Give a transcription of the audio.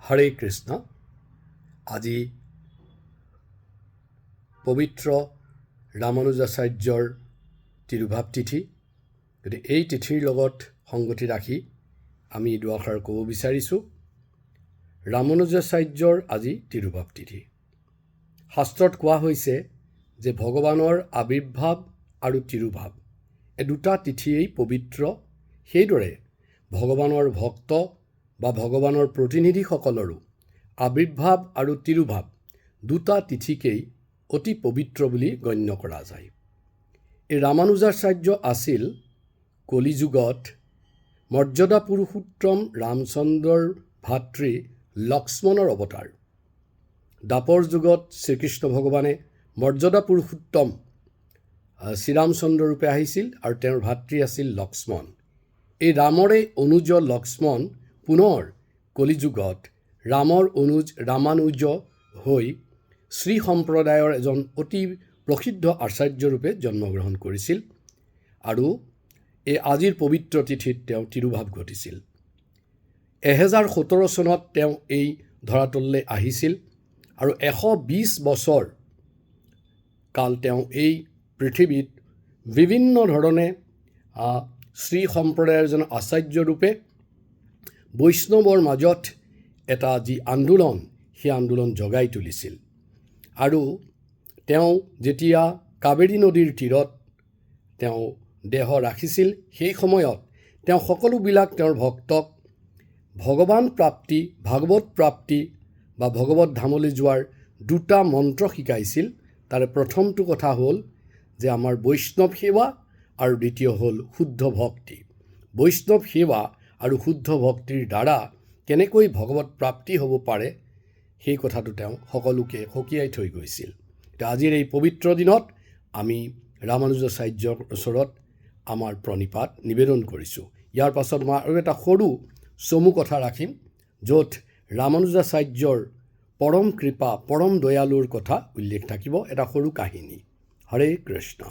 হৰে কৃষ্ণ। আজি পবিত্ৰ ৰামানুজাচাৰ্যৰ তিৰুভাৱ তিথি। গতিকে এই তিথিৰ লগত সংগতি ৰাখি আমি দুআষাৰ ক'ব বিচাৰিছোঁ। ৰামানুজাচাৰ্যৰ আজি তিৰুভাৱ তিথি। শাস্ত্ৰত কোৱা হৈছে যে ভগৱানৰ আবিৰ্ভাৱ আৰু তিৰুভাৱ এই দুটা তিথিয়েই পবিত্ৰ। সেইদৰে ভগৱানৰ ভক্ত বা ভগৱানৰ প্ৰতিনিধিসকলৰো আবিৰ্ভাৱ আৰু তিৰুভাৱ দুটা তিথিকেই অতি পবিত্ৰ বুলি গণ্য কৰা যায়। এই ৰামানুজাচাৰ্য আছিল কলিযুগত মৰ্যাদা পুৰুষোত্তম ৰামচন্দ্ৰৰ ভাতৃ লক্ষ্মণৰ অৱতাৰ। দ্বাপৰ যুগত শ্ৰীকৃষ্ণ ভগৱানে মৰ্যাদা পুৰুষোত্তম শ্ৰীৰামচন্দ্ৰ ৰূপে আহিছিল আৰু তেওঁৰ ভাতৃ আছিল লক্ষ্মণ। এই ৰামৰে অনুজ লক্ষ্মণ পুনৰ কলিযুগত ৰামৰ অনুজ ৰামানুজ হৈ শ্ৰী সম্প্ৰদায়ৰ এজন অতি প্ৰসিদ্ধ আচাৰ্যৰূপে জন্মগ্ৰহণ কৰিছিল আৰু এই আজিৰ পবিত্ৰ তিথিত তেওঁ তিৰুভাৱ ঘটিছিল। 1017 চনত তেওঁ এই ধৰাতললৈ আহিছিল আৰু 120 বছৰ কাল তেওঁ এই পৃথিৱীত বিভিন্ন ধৰণে শ্ৰী সম্প্ৰদায়ৰ এজন আচাৰ্যৰূপে বৈষ্ণৱৰ মাজত এটা যি আন্দোলন, সেই আন্দোলন জগাই তুলিছিল। আৰু তেওঁ যেতিয়া কাবেৰী নদীৰ তীৰত তেওঁ দেহ ৰাখিছিল, সেই সময়ত তেওঁ সকলোবিলাক তেওঁৰ ভক্তক ভগৱান প্ৰাপ্তি, ভাগৱত প্ৰাপ্তি বা ভগৱত ধামলৈ যোৱাৰ দুটা মন্ত্ৰ শিকাইছিল। তাৰে প্ৰথমটো কথা হ'ল যে আমাৰ বৈষ্ণৱ সেৱা আৰু দ্বিতীয় হ'ল শুদ্ধ ভক্তি। বৈষ্ণৱ সেৱা আৰু শুদ্ধ ভক্তিৰ দ্বাৰা কেনেকৈ ভগৱত প্ৰাপ্তি হ'ব পাৰে, সেই কথাটো তেওঁ সকলোকে সকীয়াই থৈ গৈছিল। আজিৰ এই পবিত্ৰ দিনত আমি ৰামানুজাচাৰ্যৰ ওচৰত আমাৰ প্ৰণিপাত নিবেদন কৰিছোঁ। ইয়াৰ পাছত মই আৰু এটা সৰু চমু কথা ৰাখিম, য'ত ৰামানুজাচাৰ্যৰ পৰম কৃপা, পৰম দয়ালুৰ কথা উল্লেখ থাকিব, এটা সৰু কাহিনী। হৰে কৃষ্ণ।